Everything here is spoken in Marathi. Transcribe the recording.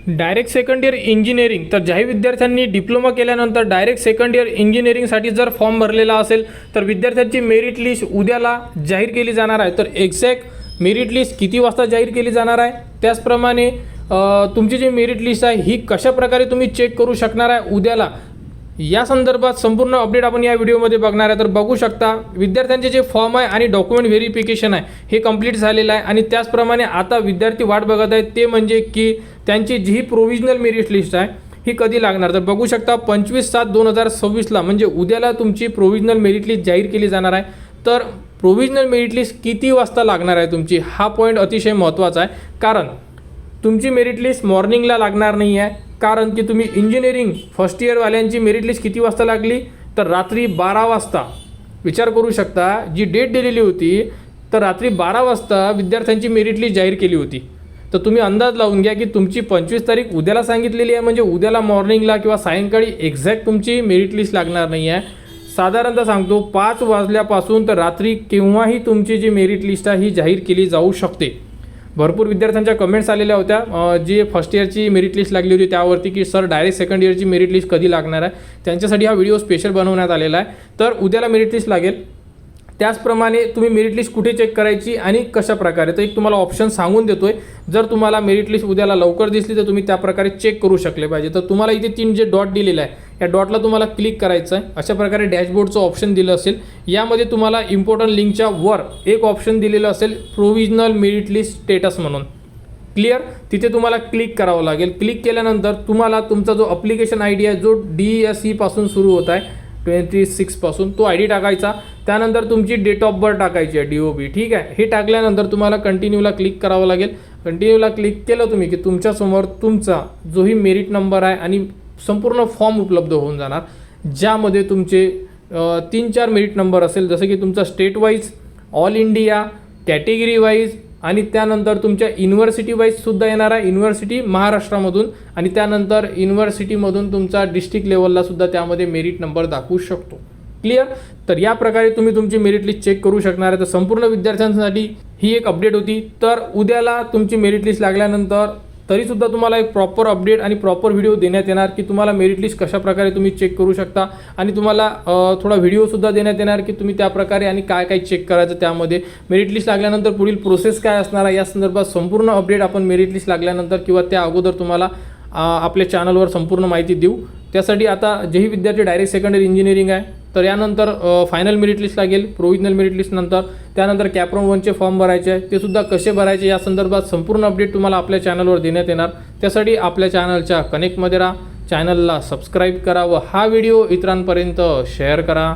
डायरेक्ट सेकंड इयर इंजिनिअरिंग, तर ज्याही विद्यार्थ्यांनी डिप्लोमा केल्यानंतर डायरेक्ट सेकंड इयर इंजिनिअरिंगसाठी जर फॉर्म भरलेला असेल तर विद्यार्थ्यांची मेरिट लिस्ट उद्याला जाहीर केली जाणार आहे। तर एक्झॅक्ट मेरिट लिस्ट किती वाजता जाहीर केली जाणार आहे, त्याचप्रमाणे तुमची जी मेरिट लिस्ट आहे ही कशा प्रकारे तुम्ही चेक करू शकणार आहे उद्याला, या संदर्भात संपूर्ण अपडेट आपण या व्हिडिओमध्ये बघणार आहे। तर बघू शकता विद्यार्थ्यांचे जे फॉर्म आहे आणि डॉक्युमेंट व्हेरिफिकेशन आहे हे कंप्लीट झालेलं आहे आणि त्याचप्रमाणे आता विद्यार्थी वाट बघत आहेत ते म्हणजे की त्यांची जी प्रोव्हिजनल मेरिट लिस्ट आहे ही कधी लागणार। तर बघू शकता 25/7/2026 म्हणजे उद्याला तुमची प्रोव्हिजनल मेरिट लिस्ट जाहीर केली जाणार आहे। तर प्रोव्हिजनल मेरिट लिस्ट किती वाजता लागणार आहे तुमची, हा पॉईंट अतिशय महत्त्वाचा आहे, कारण तुमची मेरिट लिस्ट मॉर्निंगला लागणार नाही आहे, कारण की तुम्ही इंजिनिअरिंग फर्स्ट इयरवाल्यांची मेरिट लिस्ट किती वाजता लागली तर रात्री 12 वाजता। विचार करू शकता, जी डेट दिलेली होती तर रात्री 12 वाजता विद्यार्थ्यांची मेरिट लिस्ट जाहीर केली होती। तर तुम्ही अंदाज लावून घ्या की तुमची 25 तारीख उद्याला सांगितलेली आहे, म्हणजे उद्याला मॉर्निंगला किंवा सायंकाळी एक्झॅक्ट तुमची मेरिट लिस्ट लागणार नाही आहे। साधारणतः सांगतो 5 वाजल्यापासून तर रात्री केव्हाही तुमची जी मेरिट लिस्ट आहे ही जाहीर केली जाऊ शकते। भरपूर विद्यार्थ्यांच्या कमेंट्स आलेल्या होत्या जी फर्स्ट इयरची मेरिट लिस्ट लागली होती त्यावरती की सर डायरेक्ट सेकंड इयरची मेरिट लिस्ट कधी लागणार आहे, त्यांच्यासाठी हा व्हिडिओ स्पेशल बनवण्यात आलेला आहे। तर उद्याला मेरिट लिस्ट लागेल, त्याचप्रमाणे तुम्ही मेरिट लिस्ट कुठे चेक करायची आणि कशा प्रकारे, तर एक तुम्हाला ऑप्शन सांगून देतोय। जर तुम्हाला मेरिट लिस्ट उद्याला लवकर दिसली तर तुम्ही त्या प्रकारे चेक करू शकले पाहिजे। तर तुम्हाला इथे 3 जे डॉट दिलेला आहे या डॉटला तुम्हाला क्लिक करायचं आहे। अशा प्रकारे डॅशबोर्डचं ऑप्शन दिलं असेल, यामध्ये तुम्हाला इम्पॉर्टंट लिंकच्या वर एक ऑप्शन दिलेलं असेल प्रोव्हिजनल मेरिट लिस्ट स्टेटस म्हणून, क्लिअर, तिथे तुम्हाला क्लिक करावं लागेल। क्लिक केल्यानंतर तुम्हाला तुमचा जो अप्लिकेशन आय डी आहे जो DSE पासून सुरू होत आहे 26 पासून, तो ID टाकायचा, त्यानंतर तुमची डेट ऑफ बर्थ टाकायची आहे DOB, ठीक आहे। हे टाकल्यानंतर तुम्हाला कंटिन्यूला क्लिक करावं लागेल। कंटिन्यूला क्लिक केलं तुम्ही की तुमच्यासमोर तुमचा जोही मेरिट नंबर आहे आणि संपूर्ण फॉर्म उपलब्ध होऊन जाणार, ज्यामध्ये तुमचे 3-4 मेरिट नंबर असेल, जसं की तुमचा state wise, all India, category wise आणि त्यानंतर तुमच्या युनिव्हर्सिटी वाईजसुद्धा येणार आहे, युनिव्हर्सिटी महाराष्ट्रामधून, आणि त्यानंतर युनिव्हर्सिटीमधून तुमचा डिस्ट्रिक्ट लेवललासुद्धा त्यामध्ये मेरिट नंबर दाखवू शकतो, क्लिअर। तर या प्रकारे तुम्ही तुमची मेरिट लिस्ट चेक करू शकणार आहे। तर संपूर्ण विद्यार्थ्यांसाठी ही एक अपडेट होती। तर उद्याला तुमची मेरिट लिस्ट लागल्यानंतर तरीसुद्धा तुम्हाला एक प्रॉपर अपडेट आणि प्रॉपर व्हिडिओ देण्यात येणार की तुम्हाला मेरिट लिस्ट कशा प्रकारे तुम्ही चेक करू शकता, आणि तुम्हाला थोडा व्हिडिओसुद्धा देण्यात येणार की तुम्ही त्या प्रकारे आणि काय काय चेक करायचं, त्यामध्ये मेरिट लिस्ट लागल्यानंतर पुढील प्रोसेस काय असणार आहे या संदर्भात संपूर्ण अपडेट आपण मेरिट लिस्ट लागल्यानंतर किंवा त्या अगोदर तुम्हाला आपल्या चॅनलवर संपूर्ण माहिती देऊ। त्यासाठी आता जेही विद्यार्थी डायरेक्ट सेकंड इयर इंजिनिअरिंग आहे तर यानंतर फायनल मेरिट लिस्ट लागेल, प्रोव्हिजनल मेरिट लिस्ट नंतर, त्यानंतर कॅपराऊंड 1चे फॉर्म भरायचे आहे, ते सुद्धा कसे भरायचे या संदर्भात संपूर्ण अपडेट तुम्हाला आपल्या चॅनलवर देण्यात येणार। त्यासाठी आपल्या चॅनलच्या कनेक्टमध्ये राहा, चॅनलला सबस्क्राईब करा व हा व्हिडिओ इतरांपर्यंत शेअर करा।